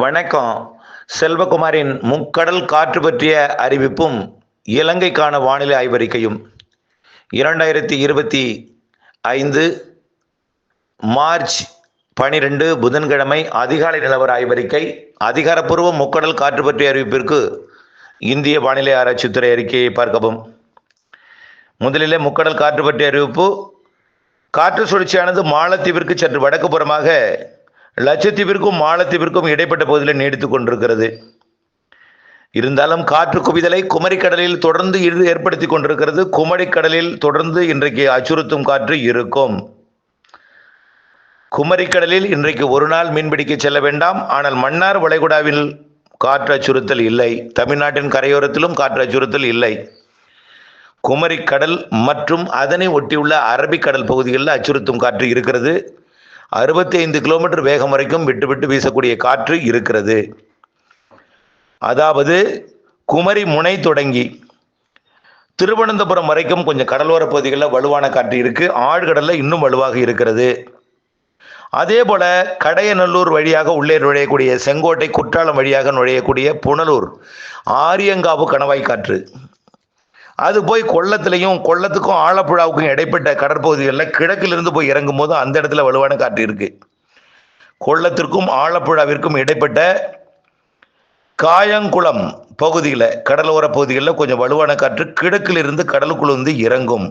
வணக்கம். செல்வகுமாரின் முக்கடல் காற்று பற்றிய அறிவிப்பும் இலங்கைக்கான வானிலை ஆய்வறிக்கையும் 2025 மார்ச் 12 புதன்கிழமை அதிகாலை நிலவர ஆய்வறிக்கை. அதிகாரப்பூர்வ முக்கடல் காற்று பற்றிய அறிவிப்பிற்கு இந்திய வானிலை ஆராய்ச்சித்துறை அறிக்கையை பார்க்கவும். முதலிலே முக்கடல் காற்று பற்றிய அறிவிப்பு. காற்று சுழற்சியானது மாலத்தீவிற்கு சற்று வடக்கு புறமாக லட்சத்தீவிற்கும் மாலத்தீவிற்கும் இடைப்பட்ட பகுதியில் நீடித்துக் கொண்டிருக்கிறது. இருந்தாலும் காற்று குவிதலை குமரிக்கடலில் தொடர்ந்து ஏற்படுத்தி கொண்டிருக்கிறது. குமரிக்கடலில் தொடர்ந்து இன்றைக்கு அச்சுறுத்தும் காற்று இருக்கும். குமரிக்கடலில் இன்றைக்கு ஒரு நாள் மீன்பிடிக்க செல்ல வேண்டாம். ஆனால் மன்னார் வளைகுடாவில் காற்று அச்சுறுத்தல் இல்லை. தமிழ்நாட்டின் கரையோரத்திலும் காற்று அச்சுறுத்தல் இல்லை. குமரிக்கடல் மற்றும் அதனை ஒட்டியுள்ள அரபிக்கடல் பகுதிகளில் அச்சுறுத்தும் காற்று இருக்கிறது. 65 கிலோமீட்டர் வேகம் வரைக்கும் விட்டு விட்டு வீசக்கூடிய காற்று இருக்கிறது. அதாவது குமரி முனை தொடங்கி திருவனந்தபுரம் வரைக்கும் கொஞ்சம் கடலோர பகுதிகளில் வலுவான காற்று இருக்கு. ஆழ்கடலில் இன்னும் வலுவாக இருக்கிறது. அதே போல கடையநல்லூர் வழியாக உள்ளே நுழையக்கூடிய செங்கோட்டை குற்றாலம் வழியாக நுழையக்கூடிய புனலூர் ஆரியங்காவு கணவாய் காற்று, அது போய் கொள்ளத்துக்கும் ஆலப்புழாவுக்கும் இடைப்பட்ட கடற்பகுதிகளில் கிழக்கிலிருந்து போய் இறங்கும் போது அந்த இடத்துல வலுவான காற்று இருக்கு. கொள்ளத்திற்கும் ஆலப்புழாவிற்கும் இடைப்பட்ட காயங்குளம் பகுதியில் கடலோர பகுதிகளில் கொஞ்சம் வலுவான காற்று கிழக்கிலிருந்து கடலுக்குள் வந்து இறங்கும்.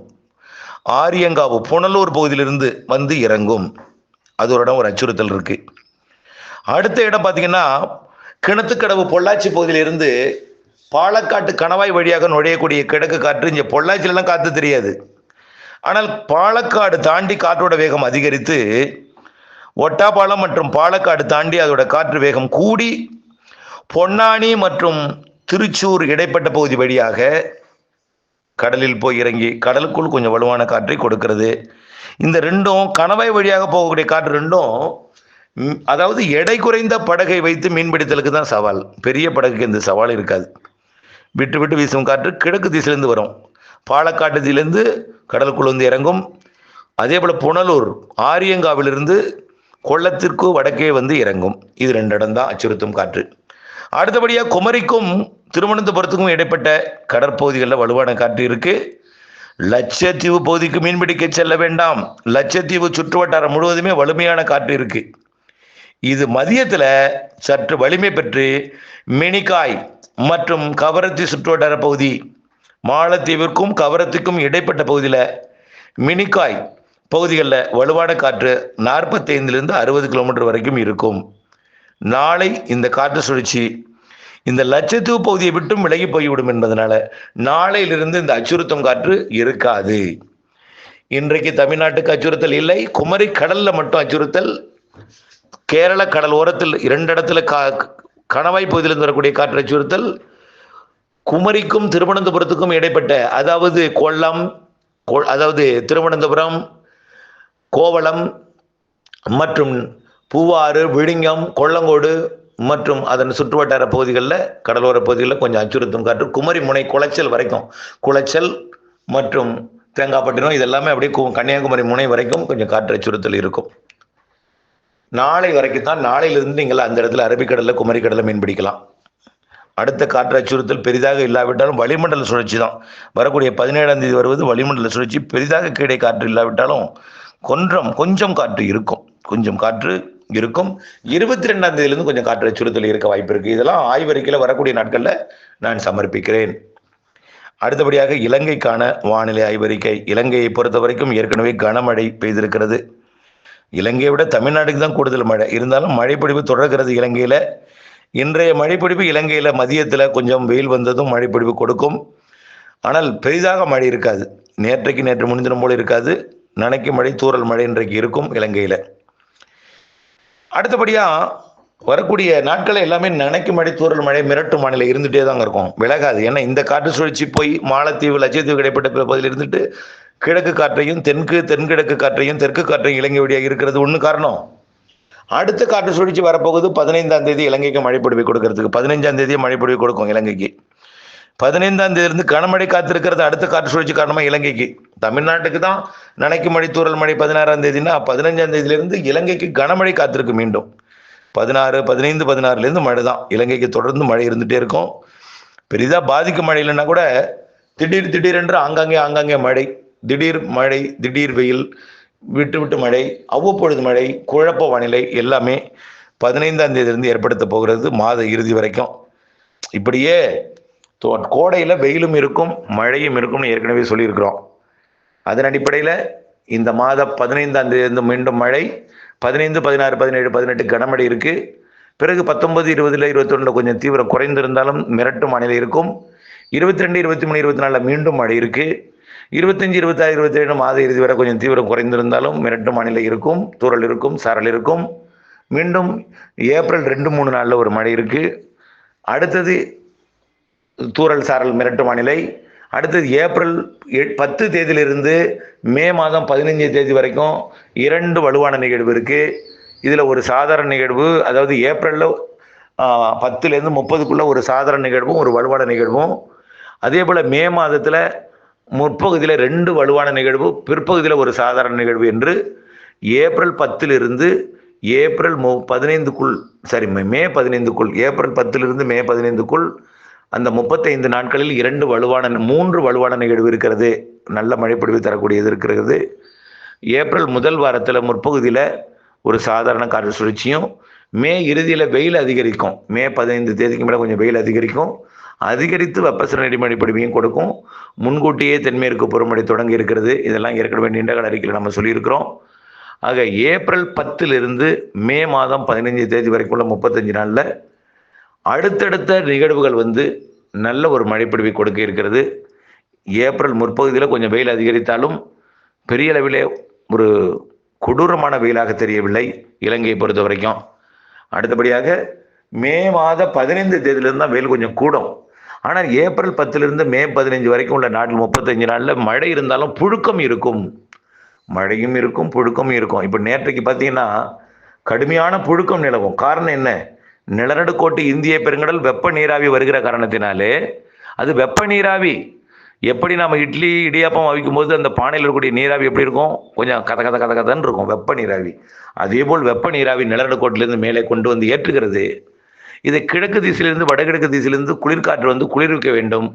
ஆரியங்காவு புனலூர் பகுதியிலிருந்து வந்து இறங்கும். அது ஒரு இடம், ஒரு அச்சுறுத்தல் இருக்கு. அடுத்த இடம் பார்த்தீங்கன்னா கிணத்துக்கடவு பொள்ளாச்சி பகுதியிலிருந்து பாலக்காட்டு கணவாய் வழியாக நுழையக்கூடிய கிழக்கு காற்று. இங்கே பொள்ளாச்சியிலாம் காற்று தெரியாது. ஆனால் பாலக்காடு தாண்டி காற்றோட வேகம் அதிகரித்து ஒட்டாப்பாலம் மற்றும் பாலக்காடு தாண்டி அதோட காற்று வேகம் கூடி பொன்னானி மற்றும் திருச்சூர் இடைப்பட்ட பகுதி வழியாக கடலில் போய் இறங்கி கடலுக்குள் கொஞ்சம் வலுவான காற்றை கொடுக்கிறது. இந்த ரெண்டும் கணவாய் வழியாக போகக்கூடிய காற்று ரெண்டும், அதாவது எடை குறைந்த படகை வைத்து மீன்பிடித்தலுக்கு தான் சவால். பெரிய படகுக்கு இந்த சவால் இருக்காது. விட்டு விட்டு வீசும் காற்று கிழக்கு திசையிலிருந்து வரும். பாலக்காட்டு திசையிலிருந்து கடலுக்குள் வந்து இறங்கும். அதே போல் புனலூர் ஆரியங்காவிலிருந்து கொள்ளத்திற்கு வடக்கே வந்து இறங்கும். இது ரெண்டு இடம் தான் அச்சுறுத்தும் காற்று. அடுத்தபடியாக குமரிக்கும் திருவனந்தபுரத்துக்கும் இடைப்பட்ட கடற்பகுதிகளில் வலுவான காற்று இருக்கு. லட்சத்தீவு பகுதிக்கு மீன்பிடிக்க செல்ல வேண்டாம். லட்சத்தீவு சுற்று வட்டாரம் முழுவதுமே வலிமையான காற்று இருக்கு. இது மதியத்தில் சற்று வலிமை பெற்று மினிக்காய் மற்றும் கவரத்தி சுற்றுவட்டார பகுதி, மாலத்தீவிற்கும் கவரத்திற்கும் இடைப்பட்ட பகுதியில் மினிக்காய் பகுதிகளில் வலுவான காற்று 45லிருந்து 60 கிலோமீட்டர் வரைக்கும் இருக்கும். நாளை இந்த காற்று சுழற்சி இந்த லட்சத்தீவு பகுதியை விட்டும் விலகி போய்விடும் என்பதனால நாளையிலிருந்து இந்த அச்சுறுத்தும் காற்று இருக்காது. இன்றைக்கு தமிழ்நாட்டுக்கு அச்சுறுத்தல் இல்லை. குமரி கடலில் மட்டும் அச்சுறுத்தல். கேரள கடல் ஓரத்தில் 2 இடத்துல கணவாய் பகுதியிலிருந்து வரக்கூடிய காற்று அச்சுறுத்தல். குமரிக்கும் திருவனந்தபுரத்துக்கும் இடைப்பட்ட, அதாவது திருவனந்தபுரம், கோவளம் மற்றும் பூவாறு, விழிங்கம், கொல்லங்கோடு மற்றும் அதன் சுற்றுவட்டார பகுதிகளில் கடலோர பகுதிகளில் கொஞ்சம் அச்சுறுத்தும் காற்று. குமரி முனை குளச்சல் வரைக்கும், குளச்சல் மற்றும் தேங்காய்பட்டினம் இதெல்லாமே அப்படியே கன்னியாகுமரி முனை வரைக்கும் கொஞ்சம் காற்று அச்சுறுத்தல் இருக்கும். நாளை வரைக்கும் தான். நாளையிலிருந்து நீங்கள் அந்த இடத்துல அரபிக்கடலில் குமரிக்கடலில் மீன்பிடிக்கலாம். அடுத்த காற்று அச்சுறுத்தல் பெரிதாக இல்லாவிட்டாலும் வளிமண்டல சுழற்சி தான். வரக்கூடிய 17ஆம் தேதி வருவது வளிமண்டல சுழற்சி. பெரிதாக கீழே காற்று இல்லாவிட்டாலும் கொஞ்சம் காற்று இருக்கும். 22ஆம் தேதியிலிருந்து கொஞ்சம் காற்று அச்சுறுத்தல் இருக்க வாய்ப்பு இருக்கு. இதெல்லாம் ஆய்வறிக்கையில் வரக்கூடிய நாட்களில் நான் சமர்ப்பிக்கிறேன். அடுத்தபடியாக இலங்கைக்கான வானிலை ஆய்வறிக்கை. இலங்கையை பொறுத்த வரைக்கும் ஏற்கனவே கனமழை பெய்திருக்கிறது. இலங்கையை விட தமிழ்நாட்டுக்கு தான் கூடுதல் மழை. இருந்தாலும் மழைப்பொழிவு தொடர்கிறது இலங்கையில். இன்றைய மழைப்பொழிவு இலங்கையில் மதியத்தில் கொஞ்சம் வெயில் வந்ததும் மழைப்பொழிவு கொடுக்கும். ஆனால் பெரிதாக மழை இருக்காது. நேற்று முன்தினம் போல இருக்காது. நனைக்கு மழை, தூறல் மழை இன்றைக்கு இருக்கும் இலங்கையில். அடுத்தபடியாக வரக்கூடிய நாட்களில் எல்லாமே நனைக்கு மழை, தூறல் மழை, மிரட்டும் வானிலை இருந்துகிட்டே தாங்க இருக்கும். விலகாது. ஏன்னா இந்த காற்று சுழற்சி போய் மாலத்தீவு, லட்சத்தீவு இடைப்பட்ட பகுதியில் இருந்துட்டு கிழக்கு காற்றையும் தென்கிழக்கு காற்றையும் தெற்கு காற்றையும் இலங்கை வழியாக இருக்கிறது. ஒன்று காரணம். அடுத்த காற்று சுழற்சி வரப்போகுது 15ஆம் தேதி இலங்கைக்கு மழைப்பொழிவை கொடுக்கறதுக்கு. 15ஆம் தேதியே மழைப்பொழிவு கொடுக்கும் இலங்கைக்கு. 15ஆம் தேதியிலிருந்து கனமழை காத்திருக்கிறது. அடுத்த காற்று சுழற்சி காரணமாக இலங்கைக்கு. தமிழ்நாட்டுக்கு தான் நனைக்கு மழை, தூறல் மழை 16ஆம் தேதினா 15ஆம் தேதியிலிருந்து இலங்கைக்கு கனமழை காத்திருக்கு மீண்டும். 16, 15, 16லேருந்து மழை தான். இலங்கைக்கு தொடர்ந்து மழை இருந்துகிட்டே இருக்கும். பெரிதாக பாதிக்கும் மழை இல்லைன்னா கூட திடீரென்று ஆங்காங்கே மழை, திடீர் மழை, திடீர் வெயில், விட்டு விட்டு மழை, அவ்வப்பொழுது மழை, குழப்ப வானிலை எல்லாமே 15ஆம் தேதியிலிருந்து ஏற்படுத்த போகிறது மாத இறுதி வரைக்கும். இப்படியே கோடையில் வெயிலும் இருக்கும் மழையும் இருக்கும்னு ஏற்கனவே சொல்லியிருக்கிறோம். அதன் அடிப்படையில் இந்த மாதம் 15ஆம் தேதி மீண்டும் மழை, 15, 16, 17, 18 கனமழை இருக்குது. பிறகு 19, 20, 21 கொஞ்சம் தீவிரம் குறைந்திருந்தாலும் மிரட்டும் வானிலை இருக்கும். 22, 23, 24 மீண்டும் மழை இருக்குது. 25, 26, 27 மாத இறுதி வரை கொஞ்சம் தீவிரம் குறைந்திருந்தாலும் மிரட்டும் வானிலை இருக்கும், தூறல் இருக்கும், சாரல் இருக்கும். மீண்டும் ஏப்ரல் 2, 3 நாளில் ஒரு மழை இருக்குது. அடுத்தது தூறல் சாரல் மிரட்டும் வானிலை. அடுத்தது ஏப்ரல் 10 தேதியிலிருந்து மே மாதம் 15 தேதி வரைக்கும் 2 வலுவான நிகழ்வு இருக்குது. இதில் ஒரு சாதாரண நிகழ்வு, அதாவது ஏப்ரலில் 10லேருந்து 30க்குள்ளே ஒரு சாதாரண நிகழ்வும் ஒரு வலுவான நிகழ்வும். அதே போல் மே மாதத்தில் முற்பகுதியில் 2 வலுவான நிகழ்வு, பிற்பகுதியில் ஒரு சாதாரண நிகழ்வு என்று ஏப்ரல் 10லிருந்து ஏப்ரல் 15க்குள் மே 15க்குள் ஏப்ரல் 10லிருந்து மே 15க்குள் அந்த 35 நாட்களில் 3 வலுவான நிகழ்வு இருக்கிறது. நல்ல மழைப்பொழிவு தரக்கூடியது இருக்கிறது. ஏப்ரல் முதல் வாரத்தில் முற்பகுதியில் ஒரு சாதாரண காற்று சுழற்சியும், மே இறுதியில் வெயில் அதிகரிக்கும். மே 15 தேதிக்கு மேலே கொஞ்சம் வெயில் அதிகரிக்கும். அதிகரித்து வெப்பசலன இடிமழை பொழிவையும் கொடுக்கும். முன்கூட்டியே தென்மேற்கு பருவமழை தொடங்கி இருக்கிறது. இதெல்லாம் ஏற்கனவே நீண்டகால அறிக்கையில் நம்ம சொல்லியிருக்கிறோம். ஆக ஏப்ரல் 10லிருந்து மே மாதம் 15 தேதி வரைக்கும் உள்ள 35 நாளில் அடுத்தடுத்த நிகழ்வுகள் நல்ல ஒரு மழைப்பொழிவை கொடுக்க இருக்கிறது. ஏப்ரல் முற்பகுதியில் கொஞ்சம் வெயில் அதிகரித்தாலும் பெரிய அளவிலே ஒரு கொடூரமான வெயிலாக தெரியவில்லை இலங்கையை பொறுத்த வரைக்கும். அடுத்தபடியாக மே மாதம் 15 தேதியிலிருந்து தான் வெயில் கொஞ்சம் கூடும். ஆனால் ஏப்ரல் 10லிருந்து மே 15 வரைக்கும் உள்ள நாட்டில் 35 நாளில் மழை இருந்தாலும் புழுக்கம் இருக்கும். மழையும் இருக்கும், புழுக்கமும் இருக்கும். இப்போ நேற்றைக்கு பார்த்தீங்கன்னா கடுமையான புழுக்கம் நிலவும். காரணம் என்ன? நிலநடுக்கோட்டு இந்திய பெருங்கடல் வெப்ப நீராவி வருகிற காரணத்தினாலே அது வெப்ப நீராவி. எப்படி நம்ம இட்லி இடியாப்பம் அவிக்கும் போது அந்த பானையில் இருக்கக்கூடிய நீராவி எப்படி இருக்கும்? கொஞ்சம் கதன்னு இருக்கும், வெப்ப நீராவி. அதேபோல் வெப்ப நீராவி நிலநடுக்கோட்டிலிருந்து மேலே கொண்டு வந்து ஏற்றுகிறது. இதை கிழக்கு திசையிலிருந்து வடகிழக்கு திசையிலிருந்து குளிர்காற்று குளிர்விக்க வேண்டும்.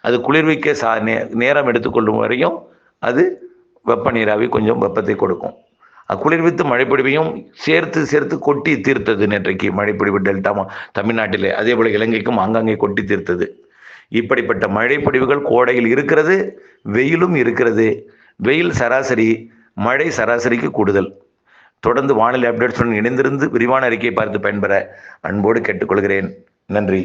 அது குளிர்விக்க நேரம் எடுத்துக்கொள்ளும் வரையும் அது வெப்ப நீராவி கொஞ்சம் வெப்பத்தை கொடுக்கும். குளிர்வித்து மழைப்பொழிவையும் சேர்த்து கொட்டி தீர்த்தது நேற்றைக்கு மழைப்பொழிவு டெல்டா தமிழ்நாட்டிலே. அதே போல் இலங்கைக்கும் ஆங்காங்கே கொட்டி தீர்த்தது. இப்படிப்பட்ட மழைப்பொழிவுகள் கோடையில் இருக்கிறது, வெயிலும் இருக்கிறது. வெயில் சராசரி, மழை சராசரிக்கு கூடுதல். தொடர்ந்து வானிலை அப்டேட்ஸுடன் இணைந்திருந்து விரிவான அறிக்கையை பார்த்து பயன்பெற அன்போடு கேட்டுக்கொள்கிறேன். நன்றி.